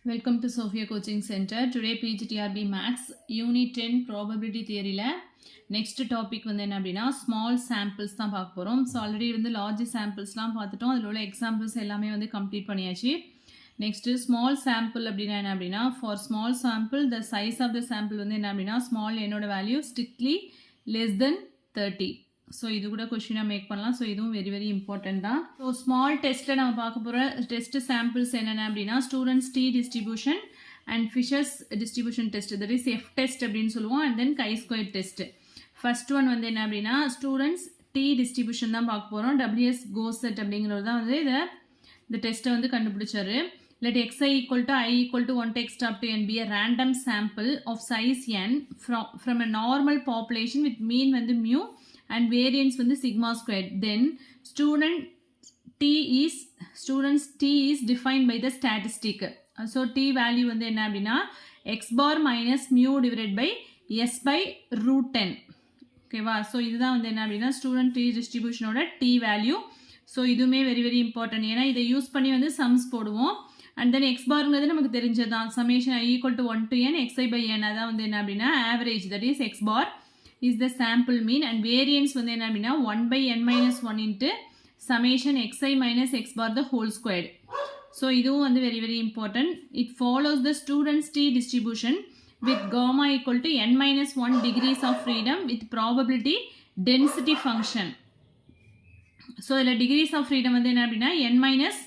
Welcome to Sophia Coaching Center. Today PGTRB Maths Unit 10 Probability Theory next topic வந்து என்ன அப்படின்னா small samples தான் பார்க்க போகிறோம். ஸோ ஆல்ரெடி வந்து லார்ஜ் சாம்பிள்ஸ்லாம் பார்த்துட்டோம். அதில் உள்ள எக்ஸாம்பிள்ஸ் எல்லாமே வந்து கம்ப்ளீட் பண்ணியாச்சு. நெக்ஸ்ட்டு ஸ்மால் சாம்பிள் அப்படின்னா என்ன அப்படின்னா for small sample the size of the sample வந்து என்ன அப்படின்னா ஸ்மால் என்னோட value strictly less than 30. So இது கூட கொஷினாக மேக் பண்ணலாம். ஸோ இதுவும் வெரி வெரி இம்பார்ட்டன்ட் தான். ஸோ ஸ்மால் டெஸ்ட்டில் நம்ம பார்க்க போகிற டெஸ்ட் சாம்பிள்ஸ் என்னென்ன அப்படின்னா student's t distribution and Fisher's distribution test, that is F test அப்படின்னு சொல்லுவோம். And then chi square test. First one வந்து என்ன அப்படின்னா ஸ்டூடெண்ட்ஸ் டி டிஸ்ட்ரிபியூஷன் தான் பார்க்க போகிறோம். WS கோசெட் அப்படிங்கிறது தான் வந்து இந்த டெஸ்ட்டை வந்து கண்டுபிடிச்சாரு. Let xi equal to I equal to 1 to x up to n be a random sample of size n from a normal population with mean வந்து mu and variance வந்து sigma squared. Then students T is defined by the statistic. So T value வந்து என்ன அப்படின்னா x bar minus mu divided by s by root 10. ஓகேவா? So இதுதான் வந்து என்ன அப்படின்னா ஸ்டூடெண்ட் டி டிஸ்ட்ரிபியூஷனோட டி வேல்யூ. ஸோ இதுவுமே வெரி வெரி இம்பார்ட்டன்ட். ஏன்னா இதை யூஸ் பண்ணி வந்து சம்ஸ் போடுவோம். அண்ட் தென் எக்ஸ் பார்ங்கிறது நமக்கு தெரிஞ்சதுதான். Summation I equal to 1 to n xi by n. அதான் வந்து என்ன அப்படின்னா average, that is x bar is the sample mean. And variance வந்து என்ன அப்படின்னா 1 by n minus 1 into summation xi minus x bar the whole squared. So இதுவும் வந்து very very important. It follows the student's t distribution with gamma equal to n minus 1 degrees of freedom with probability density function. So இதில் degrees of freedom வந்து என்ன அப்படின்னா n minus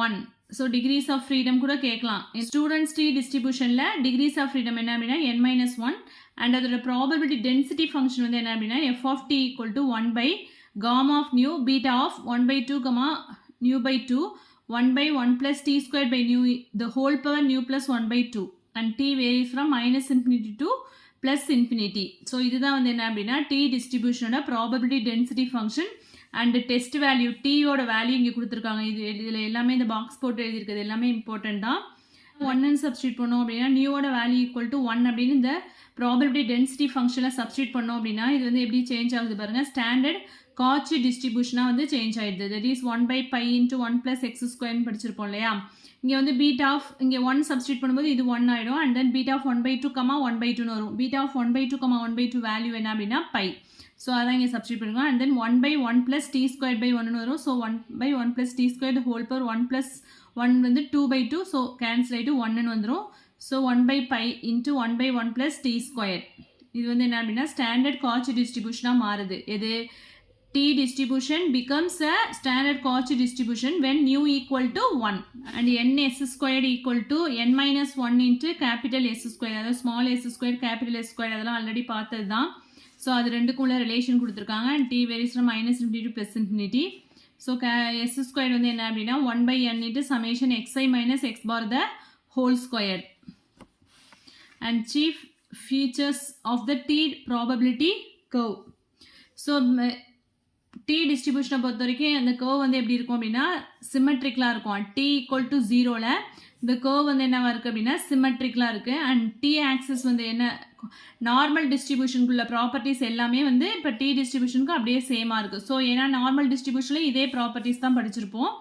1. So degrees of freedom கூட கேட்கலாம். Students T டிஸ்ட்ரிபியூஷனில் degrees of freedom என்ன அப்படின்னா n minus 1 and அதோட probability density function வந்து என்ன அப்படின்னா f of t equal to 1 by gamma of nu beta of 1 by 2 gamma nu by 2 1 by 1 plus t squared by nu the whole power nu plus 1 by 2. And t varies from minus infinity to plus infinity. So இதுதான் வந்து என்ன அப்படின்னா t டிஸ்ட்ரிபியூஷனோட probability density function and test value t யோட value இங்கே கொடுத்துருக்காங்க. இதில் எல்லாமே இந்த பாக்ஸ் போட்டு எழுதியிருக்கிறது எல்லாமே இம்பார்ட்டன்ட் தான். 1 சப்ஸ்டியூட் பண்ணோம் அப்படின்னா நியூவோட வேல்யூ ஈக்குவல் டு 1 அப்படின்னு இந்த probability density ஃபங்க்ஷனில் சப்ஸ்டியூட் பண்ணோம் அப்படின்னா இது வந்து எப்படி சேஞ்ச் ஆகுது பாருங்க. ஸ்டாண்டர்ட் காட்சி டிஸ்ட்ரிபியூஷனாக வந்து சேஞ்ச் ஆயிடுது. That is 1 by pi into 1 plus x square படிச்சிருப்போம் இல்லையா. இங்கே வந்து பீட்டா ஆஃப் இங்கே 1 சப்ஸ்டியூட் பண்ணும்போது இது 1 ஆகிடும். And then beta of 1 by 2 1 by 2 வரும். Beta of 1 by 2 1 by 2 value என்ன அப்படின்னா பை. ஸோ அதான் இங்கே சப்ஸ்டியூட் பண்ணுவோம். And then 1 by 1 plus t squared by 1 வரும். So 1 by 1 plus t squared the whole power 1 plus 1 வந்து 2 by 2. ஸோ கேன்சல் ஆகிட்டு 1 வந்துடும். So 1 by pi into 1 by 1 plus t squared. இது வந்து என்ன அப்படின்னா ஸ்டாண்டர்ட் காட்சி டிஸ்ட்ரிபியூஷனாக மாறுது. எது T distribution becomes a standard Cauchy distribution when nu equal to 1 and n s squared equal to n minus 1 into capital S squared. அதாவது small s squared capital S squared அதெல்லாம் already பார்த்தது தான். So அது ரெண்டுக்கும் உள்ள relation கொடுத்துருக்காங்க. and t varies from minus infinity to plus infinity. So s squared வந்து என்ன அப்படின்னா 1 by n into summation xi minus x bar the whole squared. and chief features of the T probability curve. So T டிஸ்ட்ரிபியூஷனை பொறுத்த வரைக்கும் அந்த curve வந்து எப்படி இருக்கும் அப்படின்னா சிமெட்ரிக்கலாக இருக்கும். டி ஈக்குவல் டு 0ல் இந்த கர்வ் வந்து என்னவா இருக்குது அப்படின்னா சிமெட்ரிக்கலாக இருக்குது. அண்ட் டி ஆக்சஸ் வந்து என்ன நார்மல் டிஸ்ட்ரிபியூஷனுக்குள்ள ப்ராப்பர்ட்டிஸ் எல்லாமே வந்து இப்போ டி டிஸ்ட்ரிபியூஷனுக்கு அப்படியே சேமாக இருக்குது. ஸோ ஏன்னா நார்மல் டிஸ்ட்ரிபியூஷனில் இதே ப்ராப்பர்ட்டிஸ் தான் படிச்சிருப்போம்.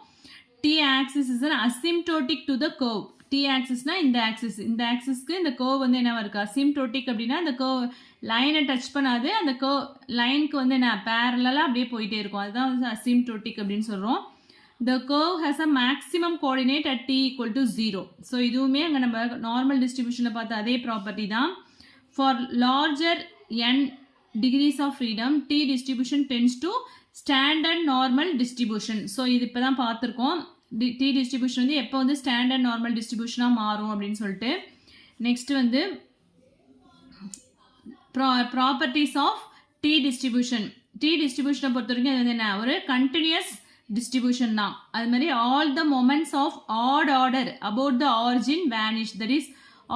T axis is an asymptotic to the curve. T ஆக்சிஸ்னா இந்த ஆக்சிஸ்க்கு இந்த கர்வ் வந்து என்னவா இருக்குது அசிம்டோட்டிக் அப்படின்னா இந்த கர்வ் லைனை டச் பண்ணாது. அந்த லைனுக்கு வந்து என்ன பேரலாக அப்படியே போயிட்டே இருக்கும். அதுதான் வந்து அசிம்டோட்டிக் அப்படின்னு சொல்கிறோம். The curve has a maximum coordinate at t equal to 0. So இதுவுமே அங்கே நம்ம நார்மல் டிஸ்ட்ரிபியூஷனில் பார்த்த அதே ப்ராப்பர்ட்டி தான். For larger n degrees of freedom t distribution tends to standard normal distribution. So இது இப்போ தான் பார்த்துருக்கோம். டி டிஸ்ட்ரிபியூஷன் வந்து எப்போ வந்து ஸ்டாண்டர்ட் நார்மல் டிஸ்ட்ரிபியூஷனாக மாறும் அப்படின்னு சொல்லிட்டு. நெக்ஸ்ட் வந்து properties of T distribution. T டிஸ்ட்ரிபியூஷனை பொறுத்த வரைக்கும் அது வந்து என்ன ஒரு கண்டினியூஸ் டிஸ்ட்ரிபியூஷன் தான். அது மாதிரி all the moments of odd order about the origin vanish. That is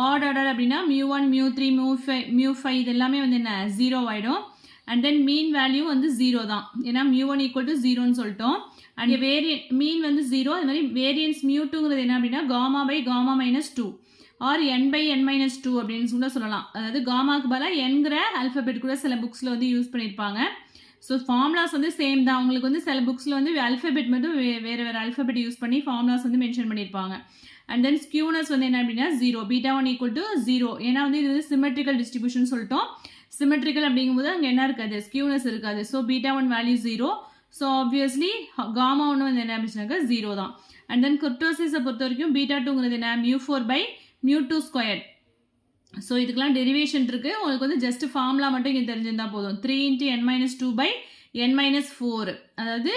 odd order அப்படின்னா mu1 mu3 mu5 இது எல்லாமே வந்து என்ன 0 ஆகிடும். அண்ட் தென் மீன் வேல்யூ வந்து 0 தான். ஏன்னா mu1 ஈக்குவல் டு 0ன்னு சொல்லிட்டோம். அண்ட் மீன் வந்து 0. அது மாதிரி வேரியன்ஸ் mu2ங்கிறது என்ன அப்படின்னா gamma by gamma minus 2 or n by n minus 2 அப்படின்னு கூட சொல்லலாம். அதாவது காமாக்கு பதிலாக என்கிற ஆல்ஃபபெட் கூட சில புக்ஸில் வந்து யூஸ் பண்ணியிருப்பாங்க. ஸோ ஃபார்முலாஸ் வந்து சேம் தான். உங்களுக்கு வந்து சில புக்ஸில் வந்து ஆல்ஃபபெட் மட்டும் வேறு ஆல்ஃபபெட் யூஸ் பண்ணி ஃபார்முலாஸ் வந்து மென்ஷன் பண்ணியிருப்பாங்க. அண்ட் தென் ஸ்கியூனஸ் வந்து என்ன அப்படின்னா 0, β1 ஈக்குவல் டு 0. ஏன்னா வந்து இது வந்து சிமெட்ரிக்கல் டிஸ்ட்ரிபியூஷன் சொல்லிட்டோம். சிமெட்ரிக்கல் அப்படிங்கும்போது அங்கே என்ன இருக்காது, ஸ்கியூனஸ் இருக்காது. So β1 value 0. So obviously gamma ஒன்று வந்து என்ன அப்படின்னாக்கா 0 தான். அண்ட் தென் குர்டோசிஸை பொறுத்த வரைக்கும் β2ங்கிறது என்ன, μ4/μ2 ஸ்கொயர். ஸோ இதுக்கெல்லாம் டெரிவேஷன் இருக்குது. உங்களுக்கு வந்து ஜஸ்ட் ஃபார்முலா மட்டும் இங்கே தெரிஞ்சிருந்தால் போதும். 3×n-2/n-4. அதாவது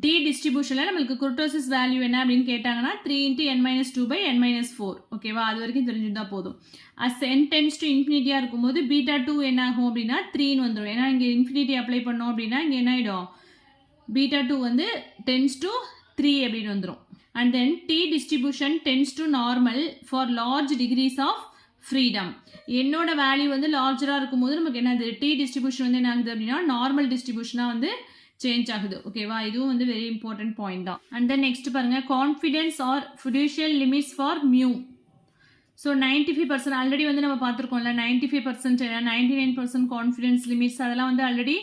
டி டிஸ்ட்ரிபியூஷனில் நம்மளுக்கு குர்டோசிஸ் வேல்யூ என்ன அப்படின்னு கேட்டாங்கன்னா 3×n-2/n-4. ஓகேவா, அது வரைக்கும் தெரிஞ்சுட்டா போதும். அஸ் n டென்ஸ் டு இன்ஃபினிட்டியாக இருக்கும்போது β2 என்ன ஆகும் அப்படின்னா 3ன்னு வந்துடும். ஏன்னா இங்கே இன்ஃபினிட்டி அப்ளை பண்ணோம் அப்படின்னா இங்கே என்ன ஆகிடும், β2 வந்து டென்ஸ் டு 3 அப்படின்னு வந்துடும். And then t distribution tends to normal for large degrees of freedom. என்னோட வேல்யூ வந்து லார்ஜராக இருக்கும்போது நமக்கு என்னது, டி டிஸ்ட்ரிபியூஷன் வந்து என்ன ஆகுது அப்படின்னா நார்மல் டிஸ்ட்ரிபியூஷனாக வந்து சேஞ்ச் ஆகுது. ஓகேவா, இதுவும் வந்து வெரி இம்பார்ட்டன்ட் பாயிண்ட் தான். அண்ட் தென் நெக்ஸ்ட் பாருங்க, confidence or fiducial limits for mu. So 95% already வந்து நம்ம பார்த்துருக்கோம்ல, 95%, 99% கான்ஃபிடன்ஸ் லிமிட்ஸ் அதெல்லாம் வந்து ஆல்ரெடி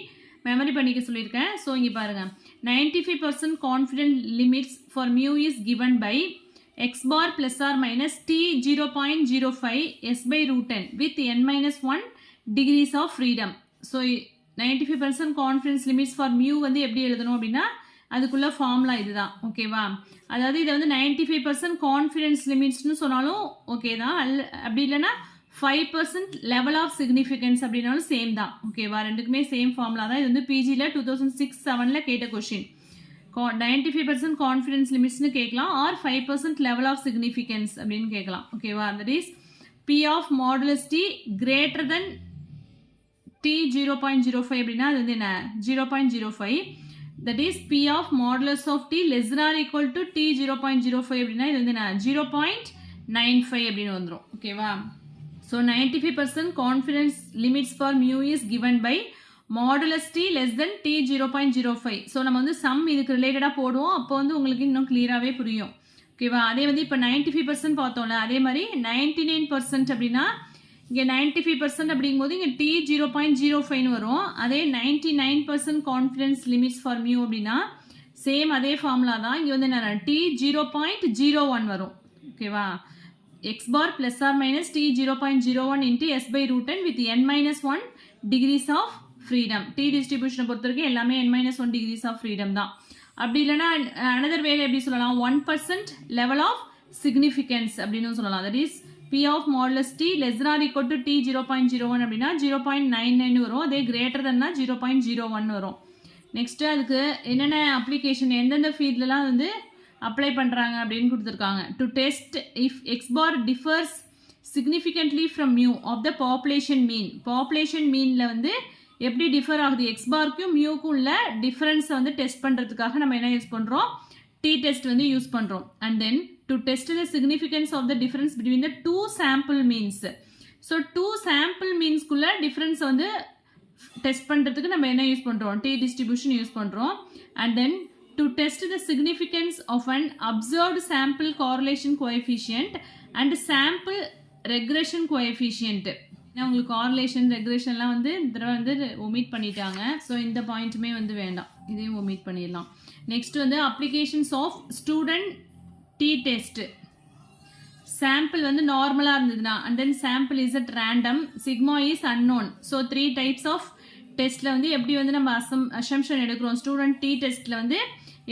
மெமரி பண்ணிக்க சொல்லியிருக்கேன். ஸோ இங்கே பாருங்க, 95% confidence limits for mu is given by x bar plus or minus t 0.05 s by root 10 with n-1 degrees of freedom. So 95% confidence limits for mu வந்து எப்படி எழுதணும் அப்படின்னா அதுக்குள்ள ஃபார்முலா இதுதான். ஓகேவா, அதாவது இதை வந்து 95% கான்ஃபிடன்ஸ் லிமிட்ஸ்னு சொன்னாலும் ஓகே தான், அப்படி இல்லைன்னா 5% லெவல் ஆஃப் சிக்னிஃபிகன்ஸ் அப்படின்னாலும் சேம் தான். ஓகேவா, ரெண்டுக்குமே சேம் ஃபார்முலா தான். இது வந்து பிஜியில் 2006-07 கேட்ட கொஷின். 95% கான்ஃபிடன்ஸ் லிமிட்ஸ்னு கேட்கலாம், ஆர் 5% லெவல் ஆஃப் சிக்னிஃபிகன்ஸ் அப்படின்னு கேட்கலாம். ஓகேவா, that is p of modulus t greater than t 0.05 அப்படின்னா அது வந்து என்ன 0.05. That is p of modulus of t less than or equal to t 0.05 அப்படின்னா இது வந்து என்ன 0.95 அப்படின்னு வந்துடும். ஓகேவா, so 95% confidence limits for mu is given by modulus t less than t 0.05. So நம்ம வந்து சம் இதுக்கு ரிலேட்டடாக போடுவோம், அப்போ வந்து உங்களுக்கு இன்னும் கிளியராகவே புரியும். ஓகேவா, அதே வந்து இப்போ 95% பார்த்தோம்ல, அதே மாதிரி 99% அப்படின்னா இங்கே 95% அப்படிங்கும்போது இங்கே டி 0.05 வரும். அதே 99% கான்ஃபிடன்ஸ் லிமிட்ஸ் ஃபார் மியூ அப்படின்னா சேம் அதே ஃபார்முலா தான். இங்கே வந்து என்ன டி 0.01 வரும். ஓகேவா, X bar plus or minus T 0.01 into S by root 10 with n-1 degrees of freedom. T டிஸ்ட்ரிபியூஷனை பொறுத்த வரைக்கும் எல்லாமே n-1 டிகிரிஸ் ஆஃப் ஃப்ரீடம் தான். அப்படி இல்லைன்னா அனதர் வேலை எப்படி சொல்லலாம், 1% லெவல் ஆஃப் சிக்னிஃபிகன்ஸ் அப்படின்னு சொல்லலாம். That is p of modulus t less than or equal to t 0.01 அப்படின்னா 0.99 வரும். அதே கிரேட்டர் தன்னா 0.01 வரும். நெக்ஸ்ட் அதுக்கு என்னென்ன அப்ளிகேஷன் எந்தெந்த ஃபீல்ட்லாம் வந்து அப்ளை பண்ணுறாங்க அப்படின்னு கொடுத்துருக்காங்க. To test if x bar differs significantly from mu of the population mean. Population மீனில் வந்து எப்படி டிஃபர் ஆகுது, எக்ஸ் பார்க்கும் மியூக்கும் உள்ள டிஃபரன்ஸை வந்து டெஸ்ட் பண்ணுறதுக்காக நம்ம என்ன யூஸ் பண்ணுறோம், டி டெஸ்ட் வந்து யூஸ் பண்ணுறோம். And then to test the significance of the difference between the two sample means. So two sample மீன்ஸ்குள்ள டிஃபரன்ஸை வந்து டெஸ்ட் பண்ணுறதுக்கு நம்ம என்ன யூஸ் பண்ணுறோம், டி டிஸ்ட்ரிபியூஷன் யூஸ் பண்ணுறோம். And then to test the significance of an observed sample correlation coefficient and sample regression coefficient. உங்களுக்கு correlation ரெக்ரெஷன்லாம் வந்து இந்த தடவை வந்து ஒமிட் பண்ணிட்டாங்க. ஸோ இந்த பாயிண்ட்டுமே வந்து வேண்டாம், இதையும் ஒமிட் பண்ணிடலாம். நெக்ஸ்ட் வந்து applications of student t test. Sample வந்து நார்மலாக இருந்ததுன்னா and then sample is at random, sigma is unknown. So 3 types of டெஸ்ட்டில் வந்து எப்படி வந்து நம்ம அசம்ஷன் எடுக்கிறோம், ஸ்டூடெண்ட் டி டெஸ்ட்டில் வந்து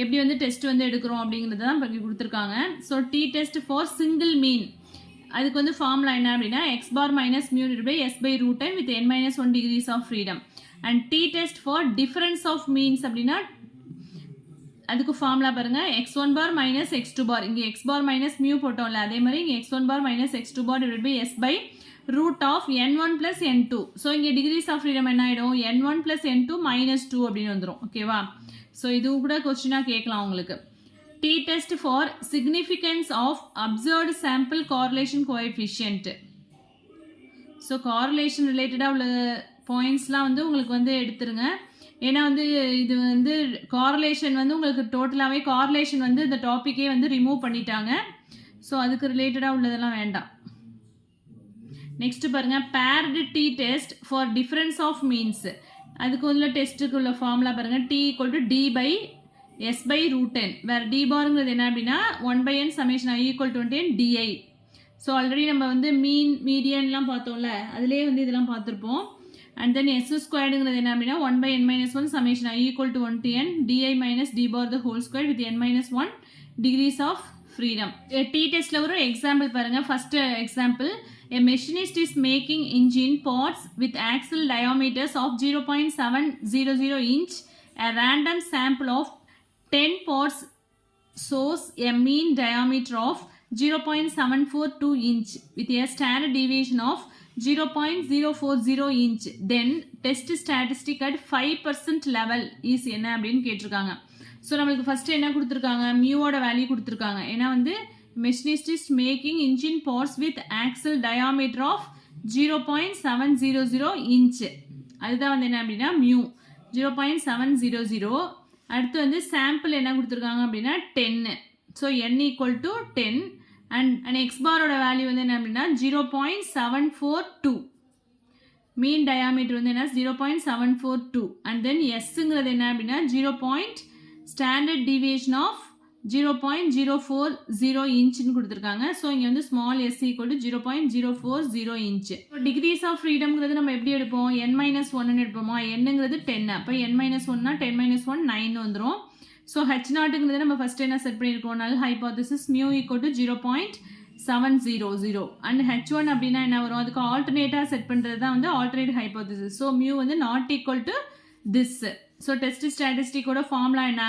எப்படி வந்து டெஸ்ட் வந்து எடுக்கிறோம் அப்படிங்கிறது தான் இப்போ கொடுத்துருக்காங்க. So T test for single mean, அதுக்கு வந்து ஃபார்முலா என்ன அப்படின்னா X bar minus mu divide by S by root 10 with n-1 degrees of freedom. And T test for difference of means அப்படின்னா அதுக்கு ஃபார்முலா பாருங்க x1 bar minus x2 bar. இங்கே x bar minus mu போட்டோம்ல, அதே மாதிரி இங்கே x1 bar minus x2 bar divide by S by root of n1 plus n2. So இங்கே degrees of freedom என்ன ஆகிடும், n1 பிளஸ் n2 மைனஸ் 2 அப்படின்னு வந்துடும். ஓகேவா, ஸோ இது கூட கொஸ்டினாக கேட்கலாம் உங்களுக்கு. T test for significance of observed sample correlation coefficient. So correlation ரிலேட்டடாக உள்ள பாயிண்ட்ஸ்லாம் வந்து உங்களுக்கு வந்து எடுத்துருங்க. ஏன்னா வந்து இது வந்து கார்லேஷன் வந்து உங்களுக்கு டோட்டலாகவே கார்லேஷன் வந்து இந்த டாப்பிக்கே வந்து ரிமூவ் பண்ணிட்டாங்க. ஸோ அதுக்கு ரிலேட்டடாக உள்ளதெல்லாம் வேண்டாம். நெக்ஸ்ட் பாருங்க, paired t test for difference of means. அதுக்கு உள்ள டெஸ்ட்டுக்கு உள்ள ஃபார்முலா பாருங்க, t equal to d by s by root 10 where d barங்கிறது என்ன அப்படின்னா 1 by n summation I equal to 10 di. So already நம்ம வந்து மீன் மீடியன்லாம் பார்த்தோம்ல அதிலே வந்து இதெல்லாம் பார்த்துருப்போம். அண்ட் தென் எஸ் ஸ்கொயர்டுங்கிறது என்ன அப்படின்னா 1 by n minus 1 summation I equal to 1 to n di minus d bar the whole square with n minus 1 degrees of freedom. D டெஸ்ட்ல ஒரு எக்ஸாம்பிள் பாருங்க. First example, a machinist is making engine parts with axle diameters of 0.700 inch. A random sample of 10 parts shows a mean diameter of 0.742 inch with a standard deviation of 0.040 inch. Then test statistic at 5% level is என்ன அப்படின்னு கேட்டிருக்காங்க. So நம்மளுக்கு first என்ன கொடுத்துருக்காங்க, மியூவோட value கொடுத்துருக்காங்க. ஏன்னா வந்து machinist is making engine parts with axle diameter of 0.700 inch. அதுதான் வந்து என்ன அப்படின்னா மியூ 0.700. அடுத்து வந்து சாம்பிள் என்ன கொடுத்துருக்காங்க அப்படின்னா 10. So n equal to 10 and x பாரோட வேல்யூ வந்து என்ன அப்படின்னா 0.742. மீன் டயாமீட்டர் வந்து என்ன 0.742 and then sங்கிறது என்ன அப்படின்னா 0. ஸ்டாண்டர்ட் டிவியேஷன் ஆஃப் 0.040 இன்ச்னு கொடுத்துருக்காங்க. ஸோ இங்கே வந்து small s equal to 0.040 inch. Degrees of ஃப்ரீடம்ங்கிறது நம்ம எப்படி எடுப்போம், n-1 எடுப்போமா, என்னங்கிறது 10. அப்போ n-1னா 10-1 9 வந்துடும். ஸோ h0ங்கிறது நம்ம ஃபர்ஸ்ட் என்ன செட் பண்ணியிருக்கோம், நல் hypothesis mu equal to 0.700 and h1 அப்படின்னா என்ன வரும், அதுக்கு ஆல்டர்னேட்டாக செட் பண்ணுறது தான் வந்து ஆல்டர்னேட் ஹைபோதசிஸ். ஸோ மியூ வந்து not equal to this. So test ஸ்டாட்டிஸ்டிக்கோட ஃபார்முலா என்ன,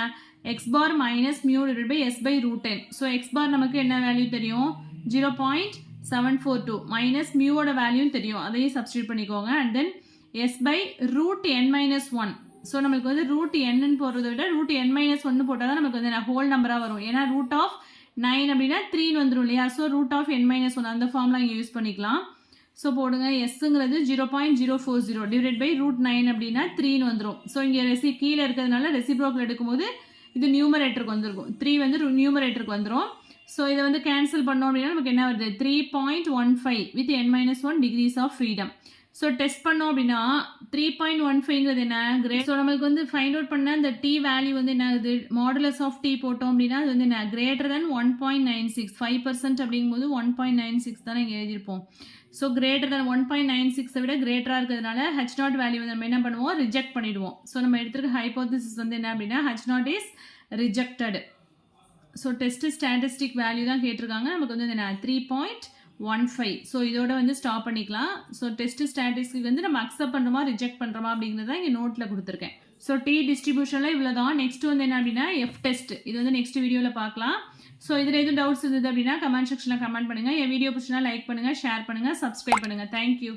x bar minus mu divided by s by root 10. So x bar நமக்கு என்ன வேல்யூ தெரியும் 0.742 மைனஸ் மியூவோட வேல்யூன்னு தெரியும், அதையும் சப்ஸ்டியூட் பண்ணிக்கோங்க. And then s by root n minus 1. So நம்மளுக்கு வந்து ரூட் என்னன்னு போடுறதை விட ரூட் n minus 1 போட்டால் தான் நமக்கு வந்து ஹோல் நம்பராக வரும். ஏன்னா ரூட் ஆஃப் 9 அப்படின்னா 3 வந்துடும் இல்லையா. So root of n minus 1 அந்த ஃபார்முலா இங்கே யூஸ் பண்ணிக்கலாம். ஸோ போடுங்க எஸ்ங்கிறது 0.040 டிவைட் பை ரூட் 9 அப்படின்னா 3 வந்துடும். ஸோ இங்கே கீழே இருக்கிறதுனால ரெசிப்ரோக்கல் எடுக்கும்போது இது நியூமரேட்டருக்கு வந்துருக்கும், 3 வந்து நியூமரேட்டருக்கு வந்துடும். ஸோ இதை வந்து கேன்சல் பண்ணோம் அப்படின்னா நமக்கு என்ன வருது 3.15 with n-1 degrees of freedom. So test பண்ணோம் அப்படின்னா 3.15ங்கிறது என்ன கிரேட். ஸோ நம்மளுக்கு வந்து ஃபைண்ட் அவுட் பண்ண இந்த டி வேல்யூ வந்து என்ன ஆகுது, மாடுலஸ் ஆஃப் டி போட்டோம் அப்படின்னா அது வந்து என்ன கிரேட்டர் தென் 1.96. 5% அப்படிங்கும்போது 1.96 தானே இங்கே எழுதியிருப்போம். ஸோ கிரேட்டர் தென் 1.96 விட கிரேட்டராக இருக்கிறதுனால h0 வேல்யூ வந்து நம்ம என்ன பண்ணுவோம், ரிஜெக்ட் பண்ணிடுவோம். ஸோ நம்ம எடுத்துருக்க ஹைபோதிசிஸ் வந்து என்ன அப்படின்னா h0 is rejected. So test statistic value தான் கேட்டிருக்காங்க, நமக்கு வந்து என்ன 3.15. ஸோ இதோட வந்து ஸ்டாப் பண்ணிக்கலாம். ஸோ டெஸ்ட் ஸ்டாட்டிஸ்டிக் வந்து நம்ம அக்செப்ட் பண்ணுறோமா ரிஜெக்ட் பண்ணுறோமா அப்படிங்கிறது தான் இங்கே நோட்டில் கொடுத்துருக்கேன். ஸோ டி டிஸ்ட்ரிபியூஷனில் இவ்வளோ தான். நெக்ஸ்ட் வந்து என்ன அப்படின்னா எஃப் டெஸ்ட், இது வந்து நெக்ஸ்ட் வீடியோவில் பார்க்கலாம். ஸோ இதில் எதுவும் டவுட்ஸ் இருந்தது அப்படின்னா கமெண்ட் செக்ஷனில் கமெண்ட் பண்ணுங்கள். என் வீடியோ பிடிச்சினா லைக் பண்ணுங்கள், ஷேர் பண்ணுங்கள், சப்ஸ்கிரைப் பண்ணுங்கள். தேங்க்யூ.